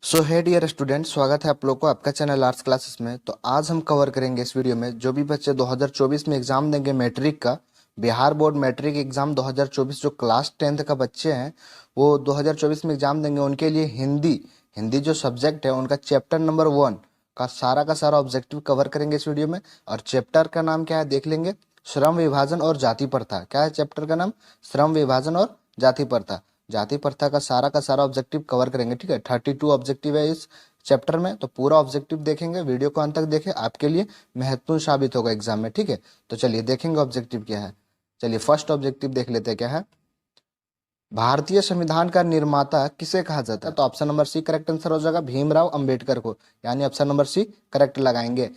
सो है dear student, स्वागत है आप लोग को आपका चैनल आर्ट्स क्लासेस में। तो आज हम कवर करेंगे इस वीडियो में जो भी बच्चे 2024 में एग्जाम देंगे मैट्रिक का, बिहार बोर्ड मैट्रिक एग्जाम 2024 जो क्लास 10th का बच्चे हैं वो 2024 में एग्जाम देंगे, उनके लिए हिंदी हिंदी जो सब्जेक्ट है उनका चैप्टर नंबर 1 का सारा ऑब्जेक्टिव कवर करेंगे इस वीडियो में। और चैप्टर का नाम क्या है देख लेंगे, श्रम विभाजन और जाति प्रथा। क्या है चैप्टर का नाम? श्रम विभाजन और जाति प्रथा। जाति प्रथा का सारा ऑब्जेक्टिव कवर करेंगे, ठीक है। 32 ऑब्जेक्टिव है इस चैप्टर में, तो पूरा ऑब्जेक्टिव देखेंगे, वीडियो को अंत तक देखें, आपके लिए महत्वपूर्ण साबित होगा एग्जाम में, ठीक है। तो चलिए देखेंगे ऑब्जेक्टिव क्या है। चलिए फर्स्ट ऑब्जेक्टिव देख लेते हैं क्या है। भारतीय संविधान का निर्माता किसे कहा जाता है? तो option number C correct answer हो जाएगा, भीमराव अंबेडकर को, यानी ऑप्शन नंबर सी करेक्ट लगाएंगे।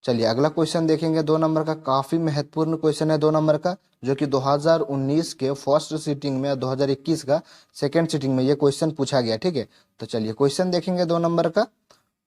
चलिए अगला क्वेश्चन देखेंगे, 2 नंबर का, काफी महत्वपूर्ण क्वेश्चन है 2 नंबर का, जो कि 2019 के फर्स्ट सीटिंग में 2021 का सेकंड सीटिंग में ये क्वेश्चन पूछा गया, ठीक है। तो चलिए क्वेश्चन देखेंगे 2 नंबर का।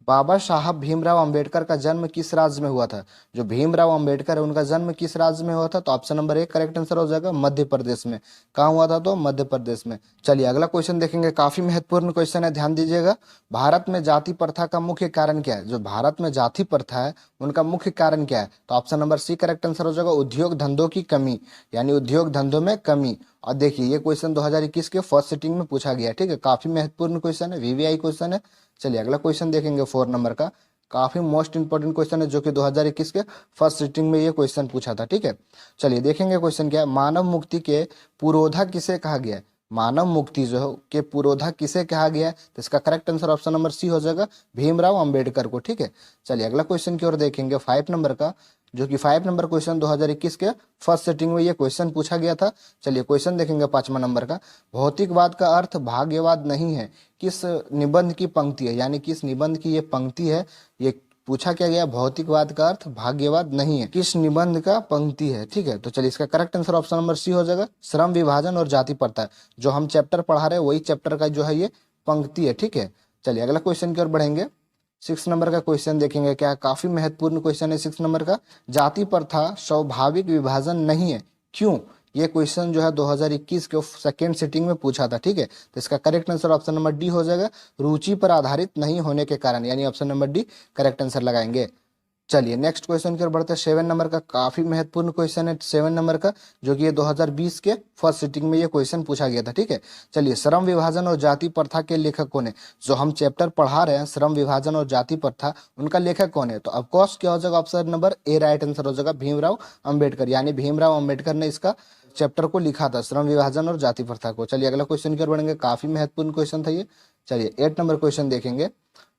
बाबा साहब भीमराव अंबेडकर का जन्म किस राज्य में हुआ था? जो भीमराव अंबेडकर है उनका जन्म किस राज्य में हुआ था? तो ऑप्शन नंबर 1 करेक्ट आंसर हो जाएगा, मध्य प्रदेश में। कहाँ हुआ था? तो मध्य प्रदेश में। चलिए अगला क्वेश्चन देखेंगे, काफी महत्वपूर्ण क्वेश्चन है, ध्यान दीजिएगा। भारत में जाति प्रथा का मुख्य कारण क्या है? जो भारत में जाति प्रथा है उनका मुख्य कारण क्या है? तो option number C correct answer हो जाएगा, उद्योग धंधों की कमी, यानी उद्योग धंधों में कमी। और देखिए ये क्वेश्चन 2021 के फर्स्ट सिटिंग में पूछा गया, ठीक है। काफी महत्वपूर्ण क्वेश्चन है, वीवीआई क्वेश्चन है। चलिए अगला क्वेश्चन देखेंगे 4 नंबर का, काफी मोस्ट इंपोर्टेंट क्वेश्चन है, जो कि 2021 के फर्स्ट सिटिंग में ये क्वेश्चन पूछा था, ठीक है। चलिए देखेंगे क्वेश्चन क्या है। मानव मुक्ति के पुरोधा किसे कहा गया है? मानव मुक्ति जो है के पुरोधा किसे कहा गया है? तो इसका correct answer option number C हो जाएगा, भीमराव अंबेडकर को, ठीक है। चलिए अगला क्वेश्चन की ओर देखेंगे 5 नंबर का, जो कि 5 नंबर क्वेश्चन 2021 के फर्स्ट सेटिंग में ये क्वेश्चन पूछा गया था। चलिए क्वेश्चन देखेंगे 5वां नंबर का, भौतिकवाद का अर्थ भाग्यवाद नहीं है, किस निबंध की पंक्ति है? यानी किस निबंध की ये पंक्ति है? ये पूछा क्या गया, भौतिकवाद का अर्थ भाग्यवाद नहीं है, किस निबंध का पंक्ति है, ठीक है। तो चलिए इसका correct answer option number C हो जाएगा, श्रम विभाजन और जाति प्रथा। जो हम चैप्टर पढ़ा रहे हैं वही चैप्टर का जो है ये पंक्ति है, ठीक है। चलिए अगला क्वेश्चन की ओर बढ़ेंगे, 6 नंबर का क्वेश्चन देखेंगे क्या, काफी महत्वपूर्ण क्वेश्चन है 6 नंबर का। जाति प्रथा स्वाभाविक विभाजन नहीं है, क्यों? ये क्वेश्चन जो है 2021 के सेकेंड सिटिंग में पूछा था, ठीक है। तो इसका correct answer option number D हो जाएगा, रुचि पर आधारित नहीं होने के कारण, यानी option number D correct answer लगाएंगे। चलिए नेक्स्ट क्वेश्चन की ओर बढ़ते हैं, 7 नंबर का, काफी महत्वपूर्ण क्वेश्चन है 7 नंबर का, जो कि ये 2020 के फर्स्ट सिटिंग में ये क्वेश्चन पूछा गया था, ठीक है। चलिए श्रम विभाजन और जाति प्रथा के लेखक कौन है? जो हम चैप्टर पढ़ा रहे हैं श्रम विभाजन और जाति प्रथा, उनका लेखक कौन है? तो ऑफकोर्स क्या हो जाएगा, ऑप्शन नंबर ए राइट आंसर हो जाएगा, भीमराव अंबेडकर, यानी भीमराव अंबेडकर ने इसका चैप्टर को लिखा था, श्रम विभाजन और जाति प्रथा को। चलिए अगला क्वेश्चन की ओर बढ़ेंगे, काफी महत्वपूर्ण क्वेश्चन था ये। चलिए 8 नंबर क्वेश्चन देखेंगे।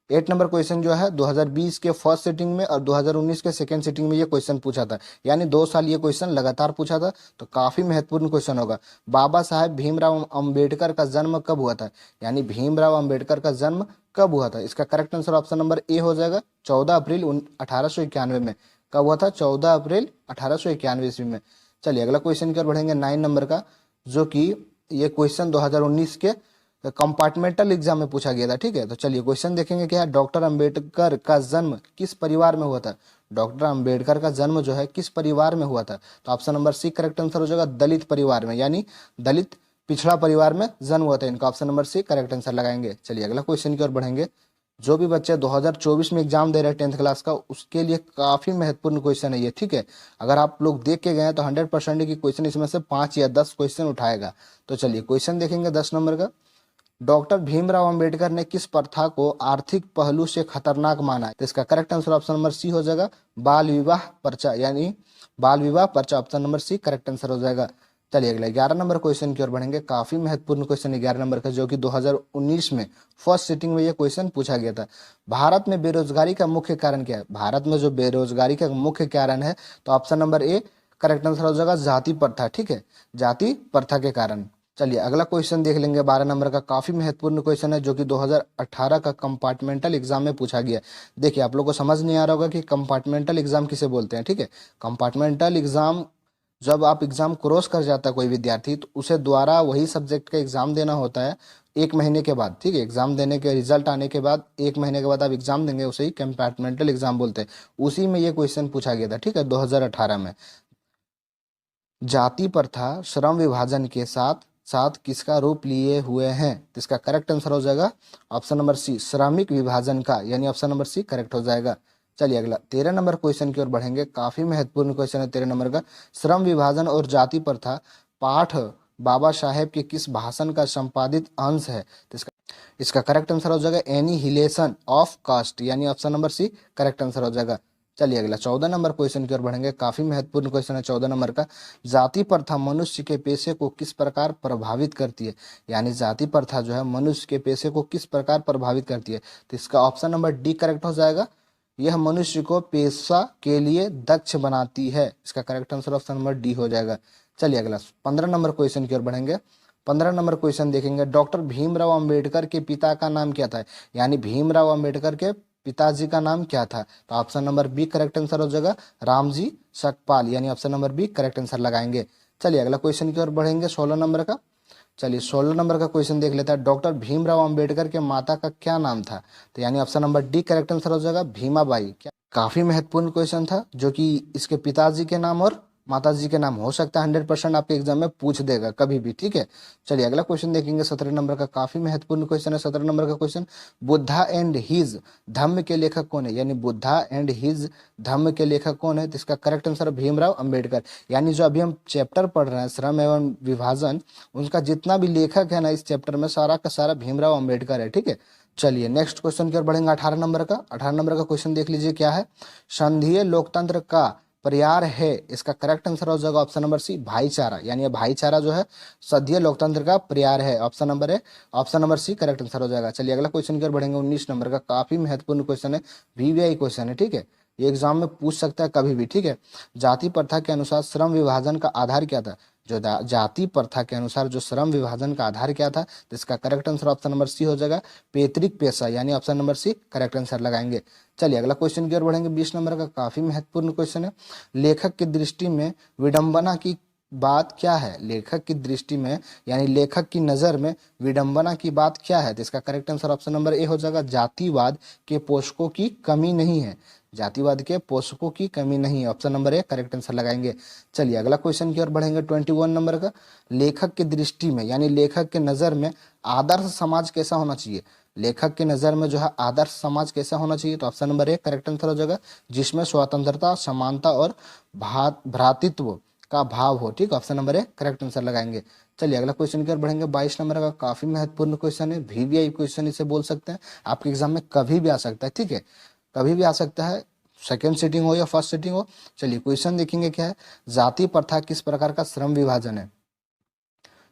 8 नंबर क्वेश्चन जो है 2020 के फर्स्ट सिटिंग में और 2019 के सेकंड सिटिंग में ये क्वेश्चन पूछा था, यानी 2 साल ये क्वेश्चन लगातार पूछा था, तो काफी महत्वपूर्ण क्वेश्चन होगा। बाबा साहेब भीमराव अंबेडकर का जन्म कब हुआ था? यानी भीमराव अंबेडकर का जन्म कब हुआ था? इसका करेक्ट आंसर ऑप्शन नंबर ए हो जाएगा, 14 अप्रैल 1891 में। कब हुआ था? 14 अप्रैल 1891 ईस्वी में। चलिए अगला क्वेश्चन की ओर बढ़ेंगे 9 नंबर का, जो कि ये क्वेश्चन 2019 के कंपार्टमेंटल एग्जाम में पूछा गया था, ठीक है। तो चलिए क्वेश्चन देखेंगे क्या है, डॉक्टर अंबेडकर का जन्म किस परिवार में हुआ था? डॉक्टर अंबेडकर का जन्म जो है किस परिवार में हुआ था? तो option number C correct answer हो जाएगा, दलित परिवार में, यानी दलित पिछड़ा परिवार में जन्म हुआ था इनका। Option number C correct answer लगाएंगे। चलिए अगला क्वेश्चन की ओर बढ़ेंगे, जो भी बच्चे 2024 में एग्जाम दे रहे हैं 10th क्लास का, उसके लिए काफी महत्वपूर्ण क्वेश्चन है ये, ठीक है। अगर आप लोग देख के गए तो 100% की क्वेश्चन इसमें से 5 या 10 क्वेश्चन उठाएगा। तो चलिए क्वेश्चन देखेंगे 10 नंबर का, डॉक्टर भीमराव अंबेडकर ने किस प्रथा को आर्थिक पहलू से खतरनाक माना है? तो इसका correct answer option number C हो जाएगा, बाल विवाह पर्चा, यानी बाल विवाह पर्चा, option number C correct answer हो जाएगा। चलिए अगला 11 नंबर क्वेश्चन की ओर बढ़ेंगे, काफी महत्वपूर्ण क्वेश्चन 11 नंबर का, जो कि 2019 में फर्स्ट सिटिंग में ये क्वेश्चन पूछा गया था। भारत में बेरोजगारी का मुख्य कारण क्या है? भारत में जो बेरोजगारी का मुख्य कारण है, तो option number A correct answer हो जाएगा, जाति प्रथा, ठीक है, जाति प्रथा के कारण। चलिए अगला क्वेश्चन देख लेंगे 12 नंबर का, काफी महत्वपूर्ण क्वेश्चन है, जो कि 2018 का कंपार्टमेंटल एग्जाम में पूछा गया। देखिए आप लोग को समझ नहीं आ रहा होगा कि कंपार्टमेंटल एग्जाम किसे बोलते हैं, ठीक है। कंपार्टमेंटल एग्जाम, जब आप एग्जाम क्रॉस कर जाता है कोई विद्यार्थी, तो उसे द्वारा वही सब्जेक्ट का एग्जाम देना होता है 1 महीने के बाद, ठीक है। एग्जाम देने के रिजल्ट आने के बाद 1 महीने के बाद आप एग्जाम देंगे, उसे ही कंपार्टमेंटल एग्जाम बोलते हैं। उसी में ये क्वेश्चन पूछा गया था, ठीक है, 2018 में। जाति प्रथा श्रम विभाजन के साथ साथ किसका रूप लिए हुए हैं? तो इसका करेक्ट आंसर हो जाएगा ऑप्शन नंबर सी, श्रमिक विभाजन का, यानी ऑप्शन नंबर सी करेक्ट हो जाएगा। चलिए अगला 13 नंबर क्वेश्चन की ओर बढ़ेंगे। काफी महत्वपूर्ण क्वेश्चन है 13 नंबर का। श्रम विभाजन और जाति प्रथा पाठ बाबा साहेब के किस भाषण का संपादित अंश है? तो इसका करेक्ट आंसर हो जाएगा एनिहिलेशन ऑफ कास्ट, यानी option number C correct answer हो जाएगा। चलिए अगला 14 नंबर क्वेश्चन की ओर बढ़ेंगे। काफी महत्वपूर्ण क्वेश्चन है 14 नंबर का। जाति प्रथा मनुष्य के पेशे को किस प्रकार प्रभावित करती है? यानी जाति प्रथा जो है मनुष्य के पेशे को किस प्रकार प्रभावित करती है? तो इसका ऑप्शन नंबर डी करेक्ट हो जाएगा। यह मनुष्य को पेशा के लिए दक्ष बनाती है। इसका correct answer option number D हो जाएगा। चलिए अगला 15 नंबर क्वेश्चन की ओर बढ़ेंगे। 15 नंबर क्वेश्चन देखेंगे। डॉक्टर भीमराव अंबेडकर के पिता का नाम क्या था? यानी भीमराव अंबेडकर के पिताजी का नाम क्या था? तो option number B correct answer हो जाएगा रामजी सकपाल, यानी option number B correct answer लगाएंगे। चलिए अगला क्वेश्चन की ओर बढ़ेंगे 16 नंबर का। चलिए 16 नंबर का क्वेश्चन देख लेता है। डॉक्टर भीमराव अंबेडकर के माता का क्या नाम था? तो यानी option number D correct answer हो जाएगा भीमाबाई। क्या काफी महत्वपूर्ण क्वेश्चन था, जो कि इसके पिताजी के नाम और माताजी के नाम हो सकता है 100% आपके एग्जाम में पूछ देगा कभी भी, ठीक है। चलिए अगला क्वेश्चन देखेंगे 17 नंबर का। काफी महत्वपूर्ण क्वेश्चन है 17 नंबर का क्वेश्चन। बुद्धा एंड हिज धम्म के लेखक कौन है? यानी बुद्धा एंड हिज धम्म के लेखक कौन है? तो इसका करेक्ट आंसर भीमराव अंबेडकर। यानी जो अभी हम चैप्टर पढ़ रहे हैं श्रम एवं विभाजन, उनका जितना भी लेखक है ना इस चैप्टर में, सारा का सारा भीमराव अंबेडकर है, ठीक है। चलिए नेक्स्ट क्वेश्चन की ओर बढ़ेंगे 18 नंबर का। 18 नंबर का क्वेश्चन देख लीजिए क्या है। संघीय लोकतंत्र का पर्याय है? इसका करेक्ट आंसर हो जाएगा ऑप्शन नंबर सी भाईचारा, यानी भाईचारा जो है संघीय लोकतंत्र का पर्याय है। Option number C correct answer हो जाएगा। चलिए अगला क्वेश्चन की ओर बढ़ेंगे 19 नंबर का। काफी महत्वपूर्ण क्वेश्चन है, वीवीआई क्वेश्चन है, ठीक है। ये एग्जाम में पूछ सकता है कभी भी, ठीक है। जाति प्रथा के अनुसार श्रम विभाजन का आधार क्या था? जो जाति प्रथा के अनुसार जो श्रम विभाजन का आधार क्या था? तो इसका correct answer option number C हो जाएगा पैतृक पेशा, यानी option number C correct answer लगाएंगे। चलिए अगला क्वेश्चन की ओर बढ़ेंगे 20 नंबर का। काफी महत्वपूर्ण क्वेश्चन है। लेखक की दृष्टि में विडंबना की बात क्या है? लेखक की दृष्टि में यानी लेखक की नजर में विडंबना की बात क्या है? तो इसका करेक्ट आंसर ऑप्शन नंबर ए हो जाएगा जातिवाद के पोषकों की कमी नहीं है। जातिवाद के पोषकों की कमी नहीं है, option number A correct answer लगाएंगे। चलिए अगला क्वेश्चन की ओर बढ़ेंगे 21 नंबर का। लेखक की दृष्टि में यानी लेखक के नजर में आदर्श समाज कैसा होना चाहिए? लेखक की नजर में जो है आदर्श समाज कैसा होना चाहिए? तो option number A correct answer हो जाएगा जिसमें स्वतंत्रता, समानता और भ्रातृत्व का भाव हो, ठीक। Option number A correct answer लगाएंगे। चलिए अगला क्वेश्चन की ओर बढ़ेंगे 22 नंबर का। काफी महत्वपूर्ण क्वेश्चन है, वीवीआई क्वेश्चन इसे बोल सकते हैं। आपके एग्जाम में कभी भी आ सकता है, ठीक है, कभी भी आ सकता है, सेकेंड सीटिंग हो या फर्स्ट सीटिंग हो। चलिए क्वेश्चन देखेंगे क्या है। जाति प्रथा किस प्रकार का श्रम विभाजन है?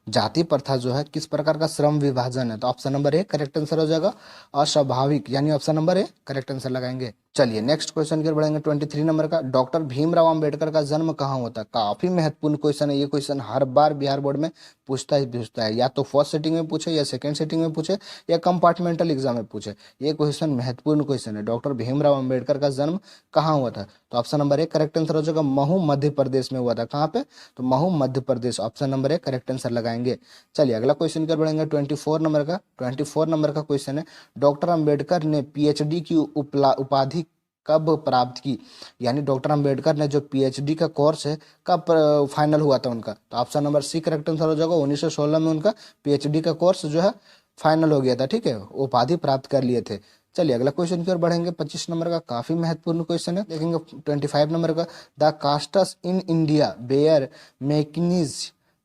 जाति प्रथा जो है किस प्रकार का श्रम विभाजन है? तो option number A correct answer हो जाएगा अस्वाभाविक, यानी option number A correct answer लगाएंगे। चलिए नेक्स्ट क्वेश्चन की ओर बढ़ेंगे 23 नंबर का। डॉक्टर भीमराव अंबेडकर का जन्म कहाँ होता है? काफी महत्वपूर्ण क्वेश्चन है ये। क्वेश्चन हर बार बिहार बोर्ड में पूछता है, या तो फर्स्ट सेटिंग में पूछे, या सेकंड सेटिंग में पूछे, या कंपार्टमेंटल एग्जाम में पूछे। ये क्वेश्चन महत्वपूर्ण क्वेश्चन है। डॉक्टर भीमराव अंबेडकर का जन्म कहाँ हुआ था? तो option number A correct answer हो जाएगा महू मध्य प्रदेश में हुआ था। कहाँ पे? तो Mhow Madhya Pradesh, option number A correct answer लगाएंगे। चलिए अगला क्वेश्चन कर बढ़ेंगे 24 नंबर का। 24 नंबर का क्वेश्चन है। डॉक्टर अंबेडकर ने पीएचडी की उपाधि कब प्राप्त की? यानी डॉक्टर अंबेडकर ने जो पीएचडी का कोर्स है कब फाइनल हुआ था उनका? तो option number C correct answer हो जाएगा 1916 में उनका पीएचडी का कोर्स जो है फाइनल हो गया था, ठीक है, उपाधि प्राप्त कर लिए थे। चलिए अगला क्वेश्चन की ओर बढ़ेंगे 25 नंबर का। काफी महत्वपूर्ण क्वेश्चन है, देखेंगे 25 नंबर का। The castes in India their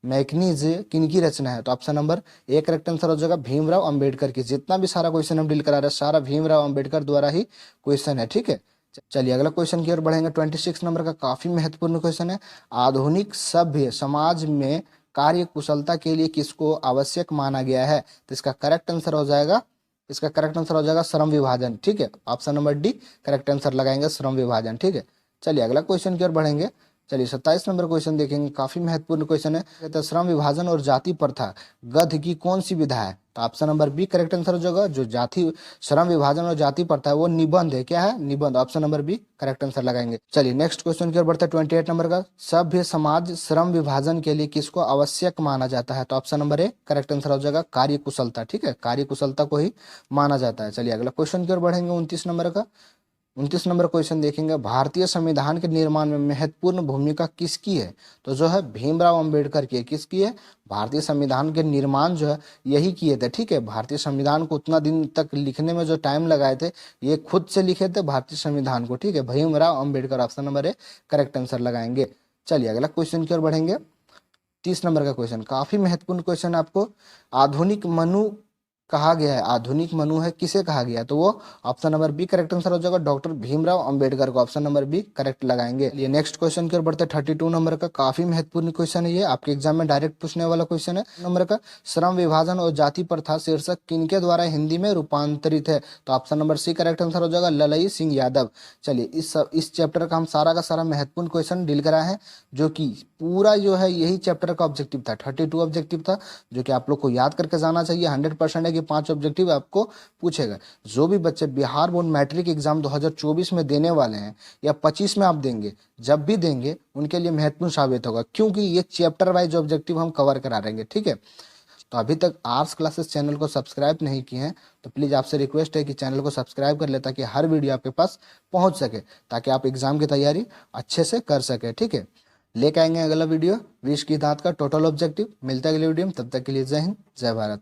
mechanism किनकी रचना है? तो option number A correct answer हो जाएगा भीमराव अंबेडकर की। जितना भी सारा क्वेश्चन हम डील करा रहे हैं सारा भीमराव अंबेडकर द्वारा ही क्वेश्चन है, ठीक है। चलिए अगला क्वेश्चन की ओर बढ़ेंगे 26 नंबर का। काफी महत्वपूर्ण क्वेश्चन है। आधुनिक सभ्य समाज में कार्य कुशलता के लिए किसको आवश्यक माना गया है? तो इसका करेक्ट आंसर हो जाएगा श्रम विभाजन, ठीक है। Option number D correct answer लगाएंगे श्रम विभाजन, ठीक है। चलिए अगला क्वेश्चन की ओर बढ़ेंगे। चलिए 27 नंबर क्वेश्चन देखेंगे। काफी महत्वपूर्ण क्वेश्चन है। कहते हैं श्रम विभाजन और जाति प्रथा गद्य की कौन सी विधा है? तो option number B correct answer हो जाएगा। जो जाति श्रम विभाजन और जाति प्रथा है वो निबंध है। क्या है? निबंध, option number B correct answer लगाएंगे। चलिए नेक्स्ट क्वेश्चन की ओर बढ़ते हैं 28 नंबर का। सभ्य समाज श्रम विभाजन के लिए किसको आवश्यक माना जाता है? तो option number A correct answer हो जाएगा कार्य कुशलता, ठीक है, कार्य कुशलता को ही माना जाता है। चलिए अगला क्वेश्चन की ओर बढ़ेंगे 29 नंबर का। 29 नंबर क्वेश्चन देखेंगे, भारतीय संविधान के निर्माण में महत्वपूर्ण भूमिका किसकी है? तो जो है भीमराव अंबेडकर की है। किसकी है? भारतीय संविधान के निर्माण जो है यही किए थे। ठीक है, भारतीय संविधान को उतना दिन तक लिखने में जो टाइम लगाए थे ये खुद से लिखे थे भारतीय संविधान को। ठीक है, Bhimrao Ambedkar, option number A correct answer लगाएंगे। चलिए अगला क्वेश्चन की ओर बढ़ेंगे। 30 नंबर का क्वेश्चन काफी महत्वपूर्ण क्वेश्चन आपको, आधुनिक मनु कहा गया है, आधुनिक मनु है किसे कहा गया है? तो वो option number B correct answer हो जाएगा, डॉक्टर भीमराव अंबेडकर को ऑप्शन नंबर बी करेक्ट लगाएंगे। ये नेक्स्ट क्वेश्चन की ओर बढ़ते 32 नंबर का, काफी महत्वपूर्ण क्वेश्चन है ये, आपके एग्जाम में डायरेक्ट पूछने वाला क्वेश्चन है। नंबर का, श्रम विभाजन और जाति प्रथा शीर्षक किनके द्वारा हिंदी में रूपांतरित है? तो option number C correct answer हो जाएगा, ललई सिंह यादव। चलिए इस चैप्टर का हम सारा का सारा महत्वपूर्ण क्वेश्चन डील करा है, जो कि पूरा जो है यही चैप्टर का ऑब्जेक्टिव था, 32 ऑब्जेक्टिव था, जो कि आप लोग को याद करके जाना चाहिए। 100% है कि 5 ऑब्जेक्टिव आपको पूछेगा। जो भी बच्चे बिहार बोर्ड मैट्रिक एग्जाम 2024 में देने वाले हैं या 25 में आप देंगे, जब भी देंगे उनके लिए महत्वपूर्ण साबित होगा, क्योंकि ये चैप्टर वाइज ऑब्जेक्टिव हम कवर करा रहेंगे। ठीक है, तो अभी तक आर्ट्स क्लासेस चैनल को सब्सक्राइब नहीं किए हैं तो प्लीज़ आपसे रिक्वेस्ट है कि चैनल को सब्सक्राइब कर ले, ताकि हर वीडियो आपके पास पहुंच सके, ताकि आप एग्जाम की तैयारी अच्छे से कर सके। ठीक है, लेके आएंगे अगला वीडियो 20 की दांत का टोटल ऑब्जेक्टिव। मिलता है अगले वीडियो में, तब तक के लिए जय हिंद, जय भारत।